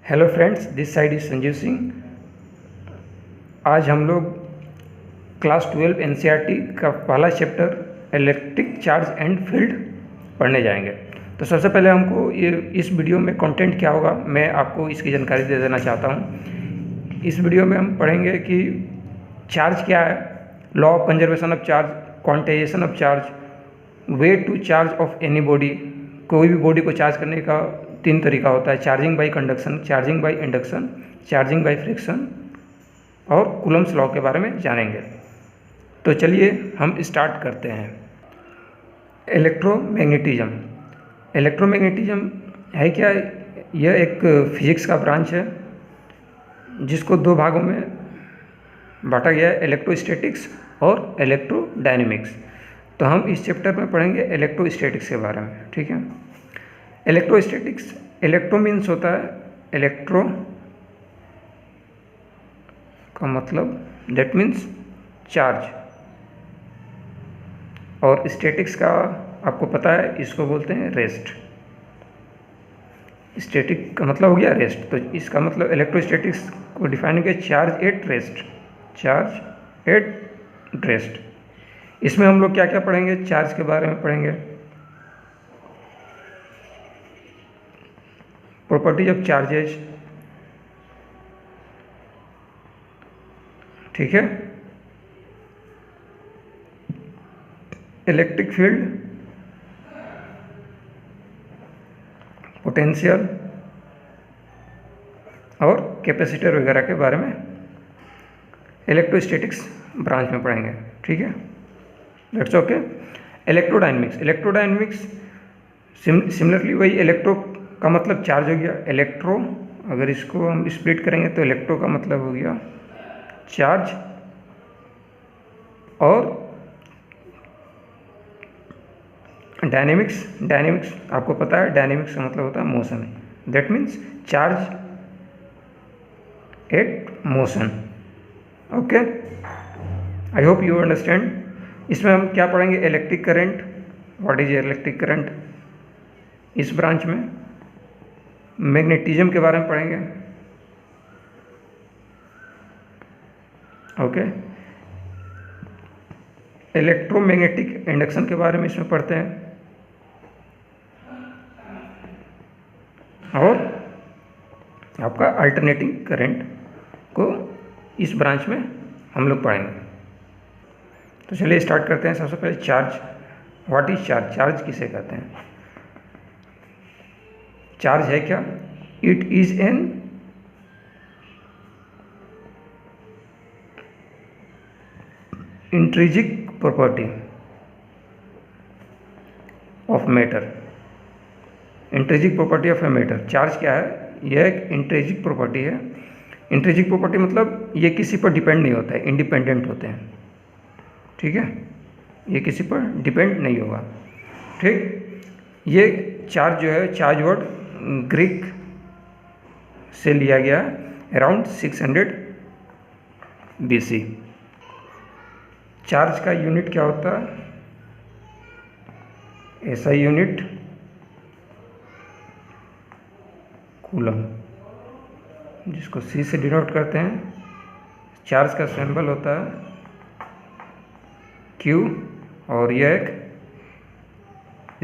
Hello friends, this side is Sanjeev Singh. आज हम लोग क्लास 12 एनसीईआरटी का पहला chapter electric charge and field पढ़ने जाएंगे। तो सबसे पहले हमको इस वीडियो में कंटेंट क्या होगा, मैं आपको इसकी जानकारी दे देना चाहता हूँ। इस वीडियो में हम पढ़ेंगे कि चार्ज क्या है, law of conservation of charge, quantization of charge, way to charge of any body. कोई भी बॉडी को चार्ज करने का 3 तरीका होता है: charging by conduction, charging by induction, charging by friction, और कूलम्स लॉ के बारे में जानेंगे। तो चलिए हम स्टार्ट करते हैं। इलेक्ट्रोमैग्नेटिज्म। इलेक्ट्रोमैग्नेटिज्म है क्या? यह एक फिजिक्स का ब्रांच है जिसको 2 भागों में बांटा गया है, इलेक्ट्रोस्टैटिक्स और इलेक्ट्रोडायनेमिक्स। तो हम इस चैप्टर में पढ़ेंगे इलेक्ट्रोस्टैटिक्स के बारे में, ठीक है। इलेक्ट्रोस्टैटिक्स, इलेक्ट्रो मीन्स होता है इलेक्ट्रो का मतलब दैट मीन्स चार्ज, और स्टैटिक्स का आपको पता है, इसको बोलते हैं रेस्ट। स्टैटिक का मतलब हो गया रेस्ट, तो इसका मतलब इलेक्ट्रोस्टैटिक्स को डिफाइन किया charge at rest, charge at rest. इसमें हम लोग क्या क्या पढ़ेंगे? चार्ज के बारे में पढ़ेंगे, प्रॉपर्टीज ऑफ चार्जेज, ठीक है, इलेक्ट्रिक फील्ड, पोटेंशियल और कैपेसिटर वगैरह के बारे में इलेक्ट्रोस्टैटिक्स ब्रांच में पढ़ेंगे, ठीक है। That's okay. Electrodynamics, electrodynamics similarly वही, इलेक्ट्रो का मतलब चार्ज हो गया, इलेक्ट्रो अगर इसको हम स्प्लिट करेंगे तो इलेक्ट्रो का मतलब हो गया चार्ज, और डायनेमिक्स, डायनेमिक्स आपको पता है, डायनेमिक्स का मतलब होता है motion, that means charge at motion. Okay, I hope you understand. इसमें हम क्या पढ़ेंगे? Electric current, what is electric current इस ब्रांच में। मैग्नेटिज्म के बारे में पढ़ेंगे, ओके। इलेक्ट्रोमैग्नेटिक इंडक्शन के बारे में इसमें पढ़ते हैं, और आपका अल्टरनेटिंग करंट को इस ब्रांच में हम लोग पढ़ेंगे। तो चलिए स्टार्ट करते हैं। सबसे पहले charge, what is charge? Charge किसे कहते हैं? चार्ज है क्या? It is an intrinsic property of matter. Intrinsic property of a matter. Charge क्या है? यह एक इंट्रिंसिक प्रॉपर्टी है। इंट्रिंसिक प्रॉपर्टी मतलब ये किसी पर डिपेंड नहीं होता है, इंडिपेंडेंट होते हैं, ठीक है। ये किसी पर डिपेंड नहीं होगा, ठीक। ये चार्ज जो है, चार्ज वर्ड ग्रीक से लिया गया अराउंड 600 BC। चार्ज का यूनिट क्या होता है? ऐसा यूनिट कूलम, जिसको C से डिनोट करते हैं। चार्ज का सिंबल होता है Q, और यह एक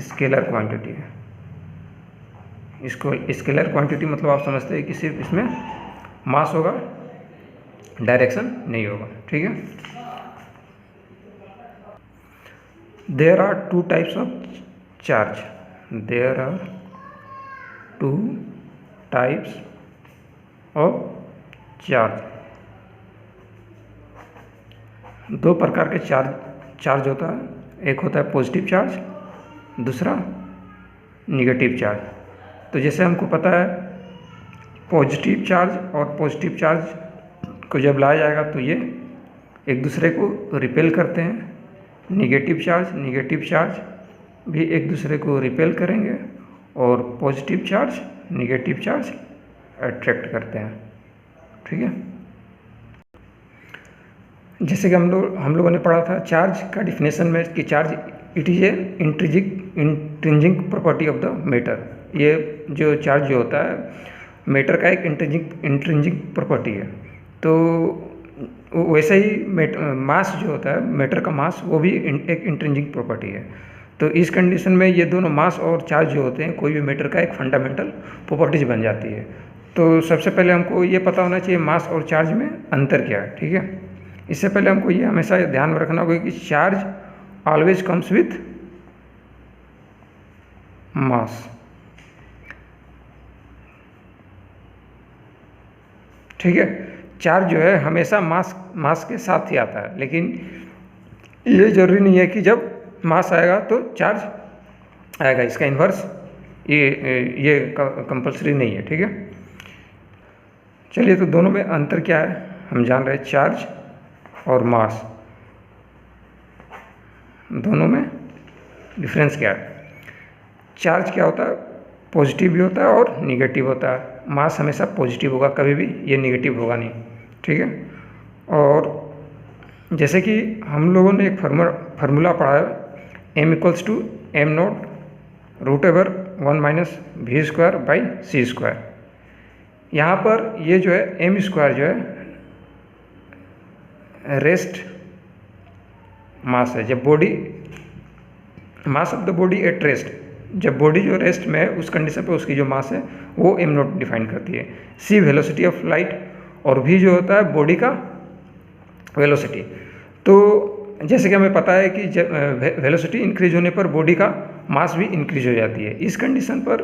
स्केलर क्वांटिटी है। इसको स्केलर क्वांटिटी मतलब आप समझते हैं कि सिर्फ इसमें मास होगा, डायरेक्शन नहीं होगा, ठीक है। There are 2 types of charge, there are 2 types of charge. 2 प्रकार के चार्ज होता है, एक होता है पॉजिटिव चार्ज, दूसरा निगेटिव चार्ज। तो जैसे हमको पता है, पॉजिटिव चार्ज और पॉजिटिव चार्ज को जब लाया जाएगा तो ये एक दूसरे को रिपेल करते हैं। निगेटिव चार्ज भी एक दूसरे को रिपेल करेंगे, और positive charge negative charge attract करते हैं, ठीक है। जैसे कि हम लोगों ने पढ़ा था चार्ज का डिफिनेशन में कि charge it is a intrinsic property of the matter. ये जो चार्ज जो होता है मैटर का एक इंट्रिंसिक प्रॉपर्टी है। तो वैसे ही मास जो होता है, मैटर का मास, वो भी एक इंट्रिंसिक प्रॉपर्टी है। तो इस कंडीशन में ये दोनों मास और चार्ज जो होते हैं कोई भी मैटर का एक फंडामेंटल प्रॉपर्टीज बन जाती है। तो सबसे पहले हमको ये पता होना चाहिए मास और चार्ज में अंतर क्या है, ठीक है। इससे पहले हमको ये हमेशा ध्यान में रखना होगा कि charge always comes with mass, ठीक है। चार्ज जो है हमेशा मास के साथ ही आता है, लेकिन ये जरूरी नहीं है कि जब मास आएगा तो चार्ज आएगा, इसका इन्वर्स ये कंपल्सरी नहीं है, ठीक है। चलिए, तो दोनों में अंतर क्या है हम जान रहे हैं, चार्ज और मास, दोनों में डिफरेंस क्या है। चार्ज क्या होता है, पॉजिटिव भी होता है और निगेटिव होता है। मास हमेशा पॉजिटिव होगा, कभी भी ये निगेटिव होगा नहीं, ठीक है। और जैसे कि हम लोगों ने एक फार्मूला पढ़ा है, m=m0√1-v²/c²। यहाँ पर ये जो है m² जो है रेस्ट मास है। जब body, mass of the body at rest, जब बॉडी जो रेस्ट में है उस कंडीशन पे उसकी जो मास है वो m0 डिफाइन करती है। c वेलोसिटी ऑफ लाइट और v जो होता है बॉडी का वेलोसिटी। तो जैसे कि हमें पता है कि जब वेलोसिटी इंक्रीज होने पर बॉडी का मास भी इंक्रीज हो जाती है। इस कंडीशन पर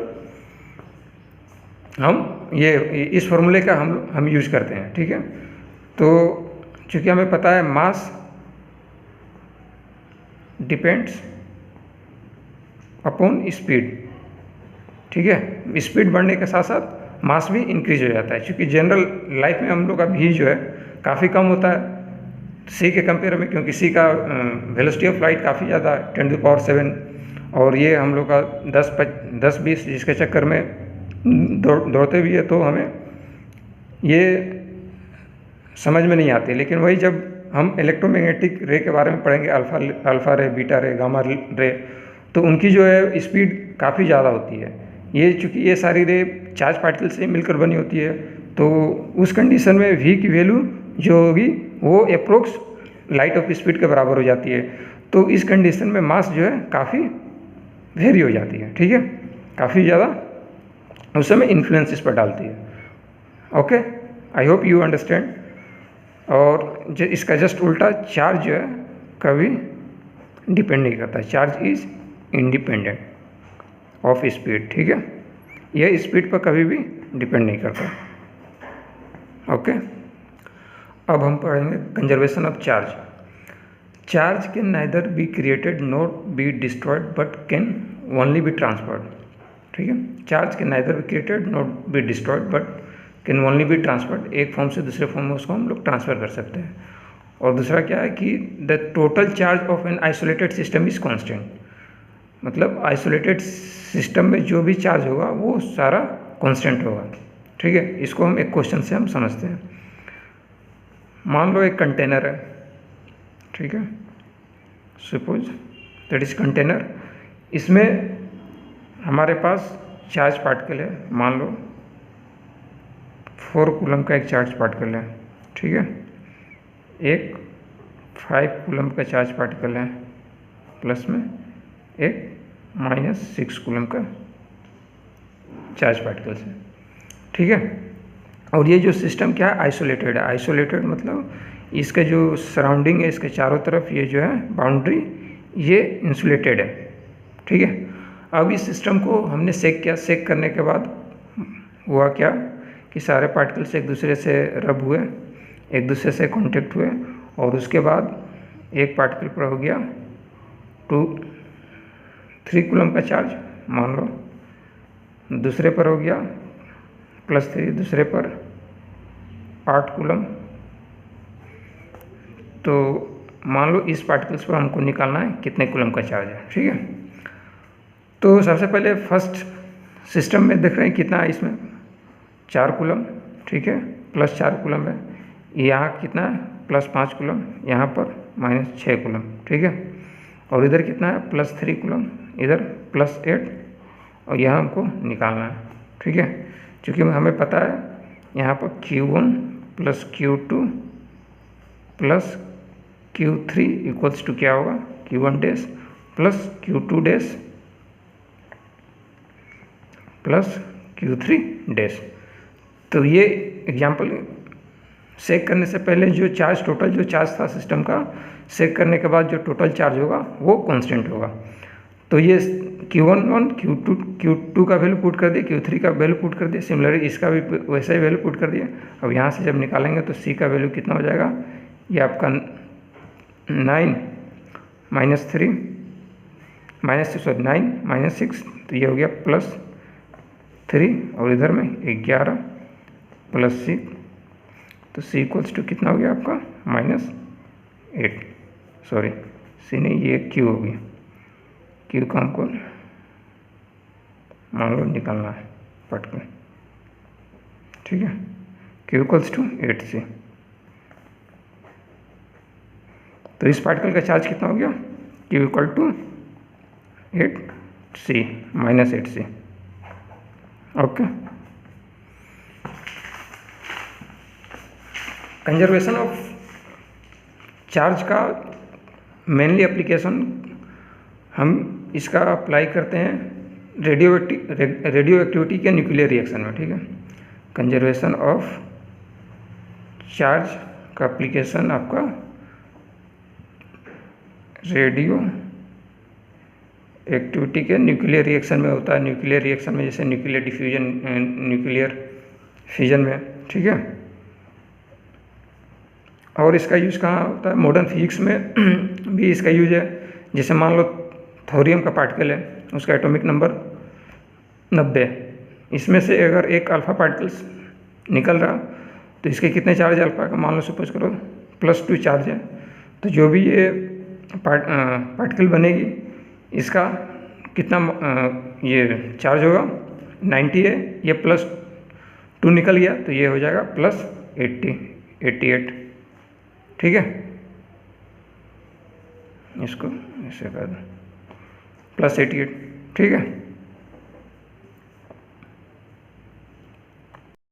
हम ये इस फॉर्मूले का हम यूज करते हैं, ठीक है। तो चूँकि हमें पता है मास डिपेंड्स अपॉन स्पीड, ठीक है। स्पीड बढ़ने के साथ साथ मास भी इंक्रीज हो जाता है। क्योंकि जनरल लाइफ में हम लोग का भी जो है काफ़ी कम होता है सी के कंपेयर में, क्योंकि सी का वेलोसिटी ऑफ लाइट काफ़ी ज़्यादा है 10⁻⁷, और ये हम लोग का 10-20 जिसके चक्कर में दौड़ते भी है, तो हमें ये समझ में नहीं आती। लेकिन वही जब हम इलेक्ट्रोमैग्नेटिक रे के बारे में पढ़ेंगे, अल्फ़ा रे, बीटा रे, गामा रे, तो उनकी जो है स्पीड काफ़ी ज़्यादा होती है। ये चूँकि ये सारी रे चार्ज पार्टिकल से मिलकर बनी होती है, तो उस कंडीशन में v की वैल्यू जो होगी वो अप्रोक्स लाइट ऑफ स्पीड के बराबर हो जाती है। तो इस कंडीशन में मास जो है काफ़ी वेरी हो जाती है, ठीक है, काफ़ी ज़्यादा उस समय इन्फ्लुएंस इस पर डालती है। Okay, I hope you understand. और इसका जस्ट उल्टा चार्ज जो है कभी डिपेंड नहीं करता, charge is independent of speed, ठीक है। यह स्पीड पर कभी भी डिपेंड नहीं करता। ओके, अब हम पढ़ेंगे conservation of charge. Charge can neither be created not be destroyed but can only be transferred, ठीक है। Charge can neither be created not be destroyed but can only be transferred. एक form से दूसरे form में उसको हम लोग transfer कर सकते हैं। और दूसरा क्या है कि the total charge of an isolated system is constant, मतलब आइसोलेटेड सिस्टम में जो भी चार्ज होगा वो सारा कांस्टेंट होगा, ठीक है। इसको हम एक क्वेश्चन से हम समझते हैं। मान लो एक कंटेनर है, ठीक है, सपोज दैट इज कंटेनर। इसमें हमारे पास चार्ज पार्टिकल है, मान लो 4 कूलम का एक चार्ज पार्टिकल है, ठीक है। एक 5 कूलम का चार्ज पार्टिकल है, प्लस में एक -6 कूलम का चार्ज पार्टिकल है, ठीक है। और ये जो सिस्टम क्या है, आइसोलेटेड है। आइसोलेटेड मतलब इसका जो सराउंडिंग है, इसके चारों तरफ ये जो है बाउंड्री, ये इंसुलेटेड है, ठीक है। अब इस सिस्टम को हमने सेक किया। सेक करने के बाद हुआ क्या कि सारे पार्टिकल्स एक दूसरे से रब हुए, एक दूसरे से कांटेक्ट हुए, और उसके बाद एक पार्टिकल पर हो गया 3 कूलम का चार्ज, मान लो। दूसरे पर हो गया +3, दूसरे पर 8 कूलम। तो मान लो इस पार्टिकल्स पर हमको निकालना है कितने कूलम का चार्ज है, ठीक है। तो सबसे पहले फर्स्ट सिस्टम में देख रहे हैं कितना है, इसमें 4 कूलम, ठीक है, +4 कूलम है। यहाँ कितना है, +5 कूलम, यहाँ पर -6 कूलम, ठीक है। और इधर कितना है, +3 कूलम, इधर +8, और यहाँ हमको निकालना है, ठीक है। क्योंकि हमें पता है यहाँ पर Q1 plus Q2 plus Q3 equals to क्या होगा, Q1 dash plus Q2 dash plus Q3 dash. तो ये एग्जाम्पल सेक करने से पहले जो चार्ज, टोटल जो चार्ज था सिस्टम का, सेक करने के बाद जो टोटल चार्ज होगा वो कांस्टेंट होगा। तो ये Q1 Q2 का वैल्यू पुट कर दिया, Q3 का वैल्यू पुट कर दिया, सिमिलरली इसका भी वैसा ही वैल्यू पुट कर दिया। अब यहाँ से जब निकालेंगे तो C का वैल्यू कितना हो जाएगा, ये आपका 9 माइनस 3 माइनस 6, तो ये हो गया प्लस 3 और इधर में 11 प्लस 6, तो C इक्वल्स टू कितना हो गया आपका -8, सॉरी C नहीं, ये Q हो गया। Q का हमको मान लो निकालना है पट के, ठीक है। Q equals to 8C। तो इस पार्टिकल का चार्ज कितना हो गया, Q equal to 8C -8C। Okay. Conservation of charge का मेनली एप्लीकेशन हम इसका अप्लाई करते हैं रेडियो एक्टिविटी के न्यूक्लियर रिएक्शन में, ठीक है। कंजर्वेशन ऑफ चार्ज का एप्लीकेशन आपका रेडियो एक्टिविटी के न्यूक्लियर रिएक्शन में होता है। न्यूक्लियर रिएक्शन में जैसे न्यूक्लियर डिफ्यूजन, न्यूक्लियर फिजन में, ठीक है। और इसका यूज़ कहाँ होता है, मॉडर्न फिजिक्स में भी इसका यूज है। जैसे मान लो थोरियम का पार्टिकल है, उसका एटॉमिक नंबर 90, इसमें से अगर एक अल्फा पार्टिकल्स निकल रहा तो इसके कितने चार्ज अल्फा का, मान लो सपोज करो +2 चार्ज है, तो जो भी ये पार्टिकल बनेगी इसका कितना ये चार्ज होगा 90 है, ये +2 निकल गया तो ये हो जाएगा +88, ठीक है। इसको ऐसे कर दो +88, ठीक है।